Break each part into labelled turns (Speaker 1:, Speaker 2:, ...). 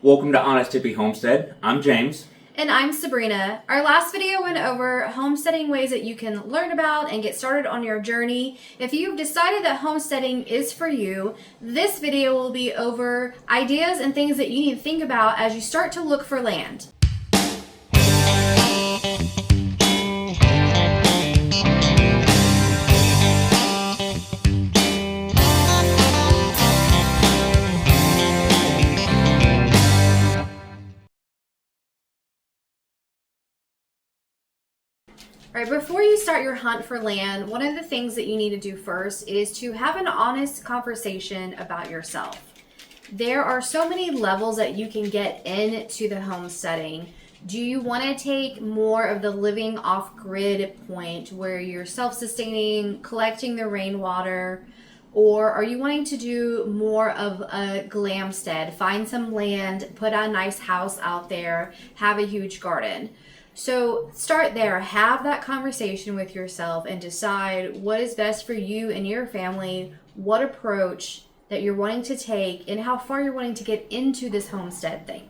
Speaker 1: Welcome to Honest Homestead. I'm James.
Speaker 2: And I'm Sabrina. Our last video went over homesteading ways that you can learn about and get started on your journey. If you've decided that homesteading is for you, this video will be over ideas and things that you need to think about as you start to look for land. All right, before you start your hunt for land, one of the things that you need to do first is to have an honest conversation about yourself. There are so many levels that you can get into the homesteading. Do you want to take more of the living off-grid point where you're self-sustaining, collecting the rainwater, or are you wanting to do more of a glamstead, find some land, put a nice house out there, have a huge garden? So start there, have that conversation with yourself and decide what is best for you and your family, what approach that you're wanting to take, and how far you're wanting to get into this homestead thing.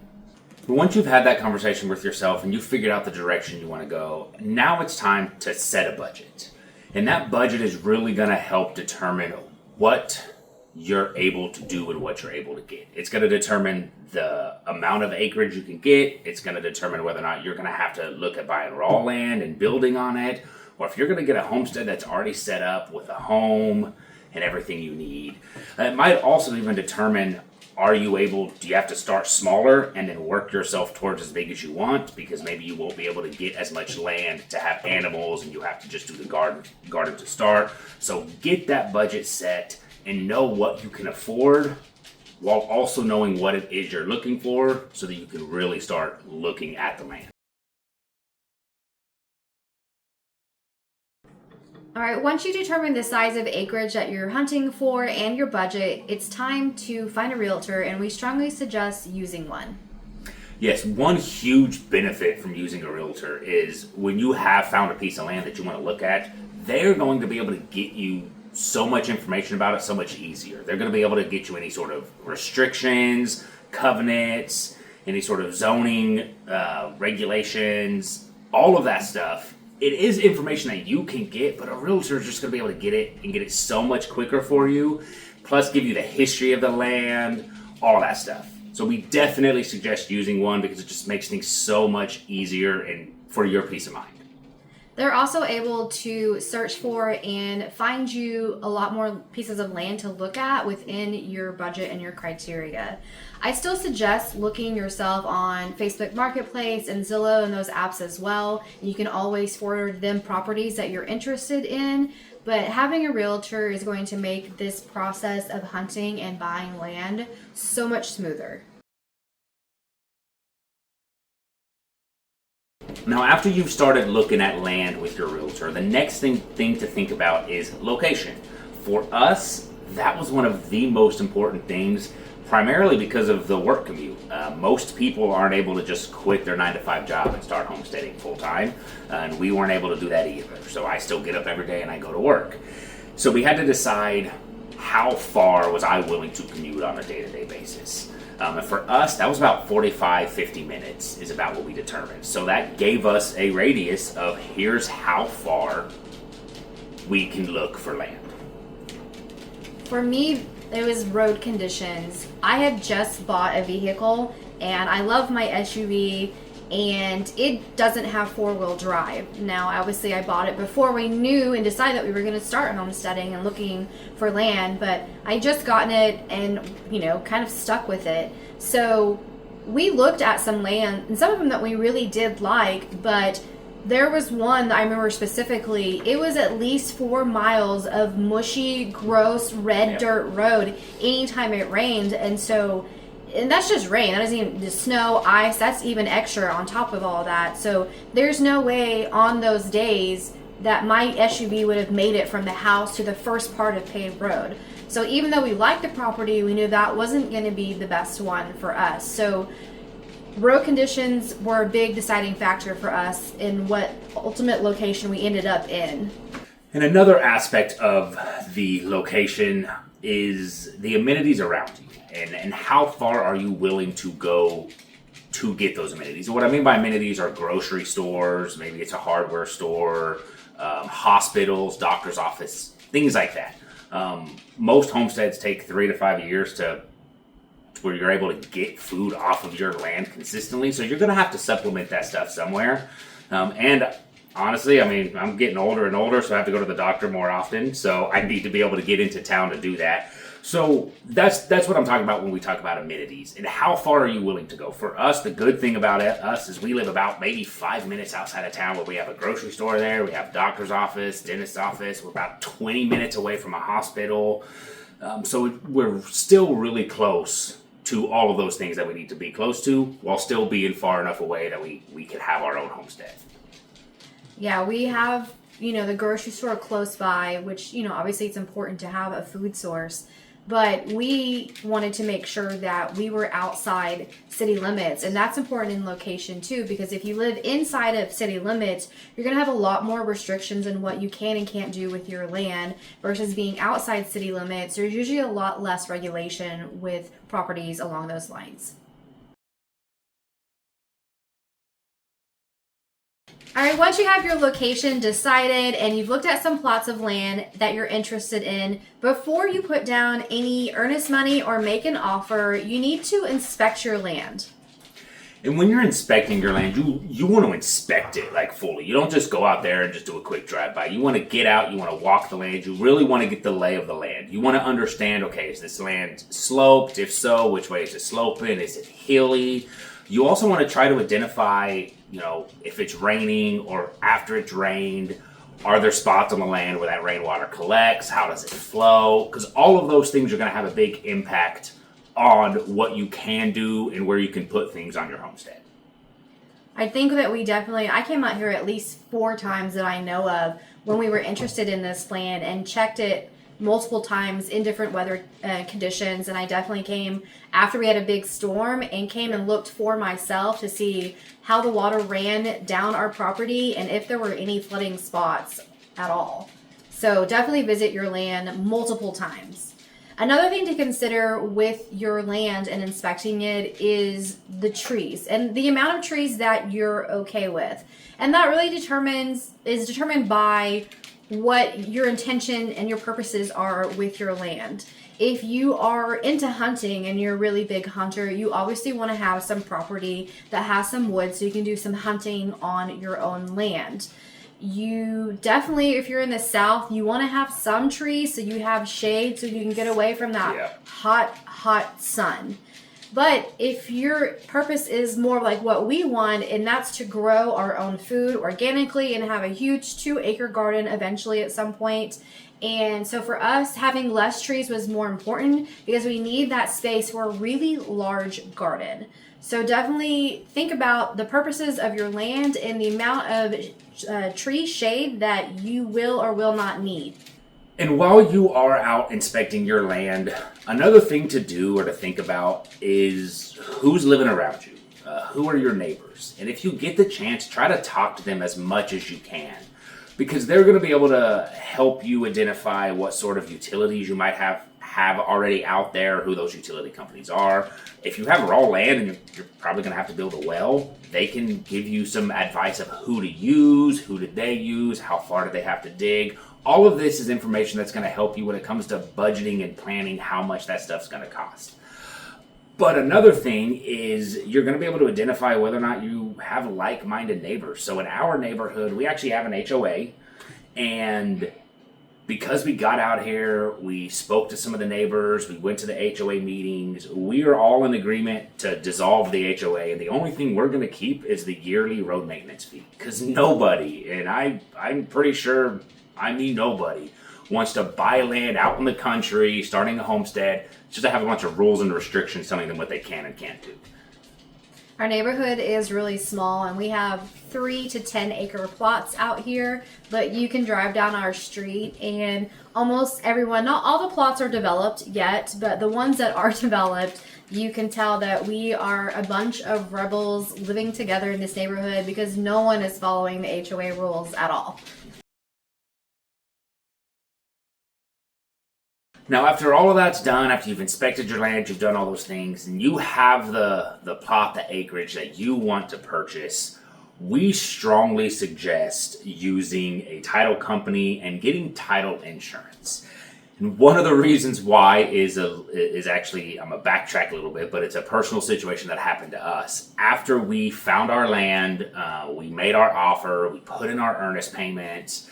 Speaker 1: Once you've had that conversation with yourself and you've figured out the direction you want to go, now it's time to set a budget. And that budget is really going to help determine what you're able to do and what you're able to get. It's going to determine the amount of acreage you can get. It's going to determine whether or not you're going to have to look at buying raw land and building on it, or if you're going to get a homestead that's already set up with a home and everything you need. It might also even determine, do you have to start smaller and then work yourself towards as big as you want, because maybe you won't be able to get as much land to have animals and you have to just do the garden to start. So get that budget set and know what you can afford, while also knowing what it is you're looking for, so that you can really start looking at the land.
Speaker 2: All right, once you determine the size of acreage that you're hunting for and your budget, it's time to find a realtor, and we strongly suggest using one.
Speaker 1: Yes, one huge benefit from using a realtor is when you have found a piece of land that you want to look at, they're going to be able to get you so much information about it so much easier. They're going to be able to get you any sort of restrictions, covenants, any sort of zoning, regulations, all of that stuff. It is information that you can get, but a realtor is just going to be able to get it and get it so much quicker for you, plus give you the history of the land, all that stuff. So we definitely suggest using one because it just makes things so much easier and for your peace of mind.
Speaker 2: They're also able to search for and find you a lot more pieces of land to look at within your budget and your criteria. I still suggest looking yourself on Facebook Marketplace and Zillow and those apps as well. You can always forward them properties that you're interested in, but having a realtor is going to make this process of hunting and buying land so much smoother.
Speaker 1: Now, after you've started looking at land with your realtor, the next thing to think about is location. For us, that was one of the most important things, primarily because of the work commute. Most people aren't able to just quit their 9-to-5 job and start homesteading full time, and we weren't able to do that either. So I still get up every day and I go to work. So we had to decide how far was I willing to commute on a day-to-day basis. And for us, that was about 50 minutes is about what we determined. So that gave us a radius of here's how far we can look for land.
Speaker 2: For me, it was road conditions. I had just bought a vehicle and I love my SUV, and it doesn't have four-wheel drive. Now, obviously, I bought it before we knew and decided that we were going to start homesteading and looking for land, but I just gotten it and, kind of stuck with it. So we looked at some land, and some of them that we really did like, but there was one that I remember specifically. It was at least 4 miles of mushy, gross, red dirt road anytime it rained, and that's just rain. That doesn't even the snow, ice. That's even extra on top of all that. So there's no way on those days that my SUV would have made it from the house to the first part of paved road. So even though we liked the property, we knew that wasn't going to be the best one for us. So road conditions were a big deciding factor for us in what ultimate location we ended up in.
Speaker 1: And another aspect of the location is the amenities around you, and how far are you willing to go to get those amenities. And what I mean by amenities are grocery stores, maybe it's a hardware store, hospitals, doctor's office, things like that. Most homesteads take 3 to 5 years to where you're able to get food off of your land consistently. So you're going to have to supplement that stuff somewhere. And honestly, I mean, I'm getting older and older, so I have to go to the doctor more often. So I need to be able to get into town to do that. So that's what I'm talking about when we talk about amenities and how far are you willing to go. For us, the good thing about us is we live about maybe 5 minutes outside of town where we have a grocery store there, we have a doctor's office, dentist's office, we're about 20 minutes away from a hospital. So we're still really close to all of those things that we need to be close to while still being far enough away that we can have our own homestead.
Speaker 2: Yeah, we have, the grocery store close by, which, obviously it's important to have a food source. But we wanted to make sure that we were outside city limits. And that's important in location too, because if you live inside of city limits, you're going to have a lot more restrictions on what you can and can't do with your land versus being outside city limits. There's usually a lot less regulation with properties along those lines. All right, once you have your location decided and you've looked at some plots of land that you're interested in, before you put down any earnest money or make an offer, you need to inspect your land.
Speaker 1: And when you're inspecting your land, you want to inspect it like fully. You don't just go out there and just do a quick drive-by. You want to get out, you want to walk the land, you really want to get the lay of the land. You want to understand, okay, is this land sloped? If so, which way is it sloping? Is it hilly? You also want to try to identify, if it's raining or after it's rained, are there spots on the land where that rainwater collects? How does it flow? Because all of those things are going to have a big impact on what you can do and where you can put things on your homestead.
Speaker 2: I think that I came out here at least 4 times that I know of when we were interested in this land and checked it multiple times in different weather conditions. And I definitely came after we had a big storm and came and looked for myself to see how the water ran down our property and if there were any flooding spots at all. So definitely visit your land multiple times. Another thing to consider with your land and inspecting it is the trees and the amount of trees that you're okay with. And that really is determined by what your intention and your purposes are with your land. If you are into hunting and you're a really big hunter, you obviously want to have some property that has some wood so you can do some hunting on your own land. You definitely, if you're in the south, you want to have some trees so you have shade so you can get away from that hot sun. But if your purpose is more like what we want, and that's to grow our own food organically and have a huge 2-acre garden eventually at some point. And so for us, having less trees was more important because we need that space for a really large garden. So definitely think about the purposes of your land and the amount of tree shade that you will or will not need.
Speaker 1: And while you are out inspecting your land, another thing to do or to think about is who's living around you. Who are your neighbors? And if you get the chance, try to talk to them as much as you can, because they're going to be able to help you identify what sort of utilities you might have already out there, who those utility companies are. If you have raw land and you're probably going to have to build a well, they can give you some advice of who to use, who did they use, how far do they have to dig. All of this is information that's going to help you when it comes to budgeting and planning how much that stuff's going to cost. But another thing is you're going to be able to identify whether or not you have like-minded neighbors. So in our neighborhood, we actually have an HOA, and because we got out here, we spoke to some of the neighbors, we went to the HOA meetings, we are all in agreement to dissolve the HOA, and the only thing we're going to keep is the yearly road maintenance fee. Because nobody, and I'm pretty sure nobody, wants to buy land out in the country, starting a homestead, just to have a bunch of rules and restrictions telling them what they can and can't do.
Speaker 2: Our neighborhood is really small and we have 3 to 10 acre plots out here, but you can drive down our street and almost everyone, not all the plots are developed yet, but the ones that are developed, you can tell that we are a bunch of rebels living together in this neighborhood because no one is following the HOA rules at all.
Speaker 1: Now, after all of that's done, after you've inspected your land, you've done all those things, and you have the plot, the acreage that you want to purchase, we strongly suggest using a title company and getting title insurance. And one of the reasons why is actually, I'm going to backtrack a little bit, but it's a personal situation that happened to us. After we found our land, we made our offer, we put in our earnest payments,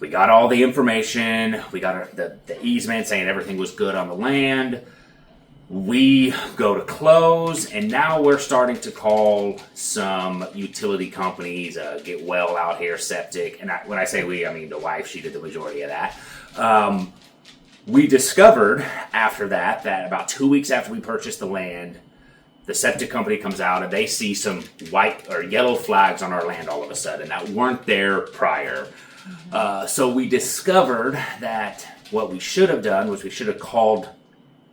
Speaker 1: we got all the information, we got the easement saying everything was good on the land. We go to close, and now we're starting to call some utility companies, get well out here, septic. And when I say we, I mean the wife, she did the majority of that. We discovered after that about 2 weeks after we purchased the land, the septic company comes out and they see some white or yellow flags on our land all of a sudden that weren't there prior. So we discovered that what we should have done was we should have called,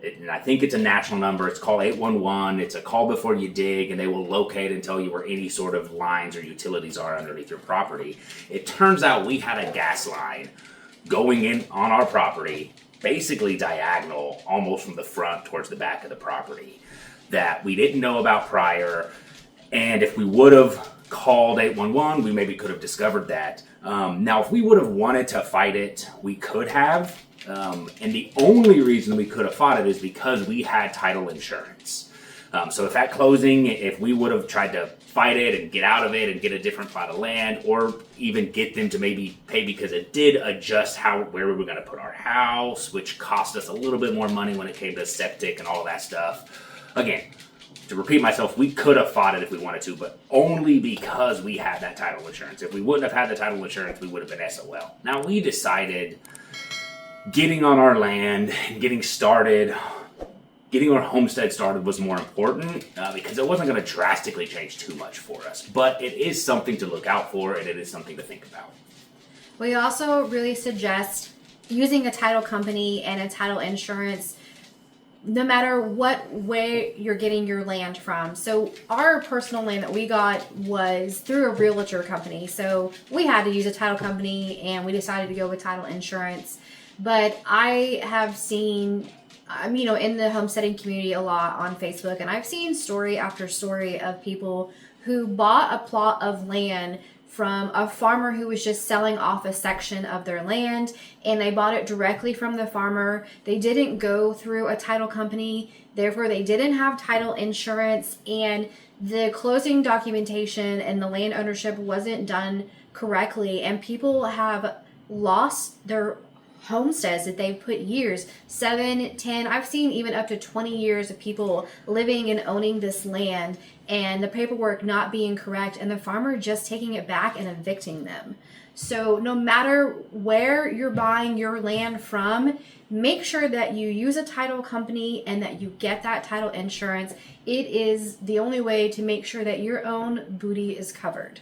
Speaker 1: and I think it's a national number, it's called 811. It's a call before you dig, and they will locate and tell you where any sort of lines or utilities are underneath your property. It turns out we had a gas line going in on our property, basically diagonal, almost from the front towards the back of the property, that we didn't know about prior. And if we would have called 811, we maybe could have discovered that. Now, if we would have wanted to fight it, we could have. And the only reason we could have fought it is because we had title insurance. So if at closing, if we would have tried to fight it and get out of it and get a different plot of land, or even get them to maybe pay, because it did adjust where we were going to put our house, which cost us a little bit more money when it came to septic and all of that stuff. Again, to repeat myself, we could have fought it if we wanted to, but only because we had that title insurance. If we wouldn't have had the title insurance, we would have been SOL. Now, we decided getting on our land and getting our homestead started was more important because it wasn't going to drastically change too much for us. But it is something to look out for, and it is something to think about.
Speaker 2: We also really suggest using a title company and a title insurance no matter what way you're getting your land from. So our personal land that we got was through a realtor company. So we had to use a title company, and we decided to go with title insurance. But I have seen, in the homesteading community a lot on Facebook, and I've seen story after story of people who bought a plot of land from a farmer who was just selling off a section of their land, and they bought it directly from the farmer. They didn't go through a title company, therefore they didn't have title insurance, and the closing documentation and the land ownership wasn't done correctly, and people have lost their homesteads that they've put years, 7, 10, I've seen even up to 20 years of people living and owning this land, and the paperwork not being correct, and the farmer just taking it back and evicting them. So no matter where you're buying your land from, make sure that you use a title company and that you get that title insurance. It is the only way to make sure that your own booty is covered.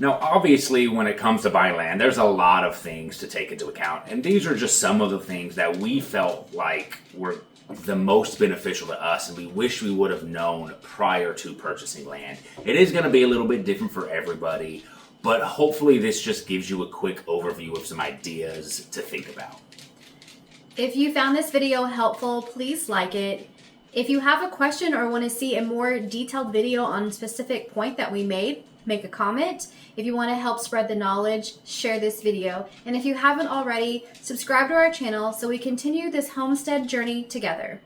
Speaker 1: Now, obviously, when it comes to buying land, there's a lot of things to take into account. And these are just some of the things that we felt like were the most beneficial to us, and we wish we would have known prior to purchasing land. It is going to be a little bit different for everybody, but hopefully this just gives you a quick overview of some ideas to think about.
Speaker 2: If you found this video helpful, please like it. If you have a question or want to see a more detailed video on a specific point that we made, make a comment. If you want to help spread the knowledge, share this video. And if you haven't already, subscribe to our channel so we continue this homestead journey together.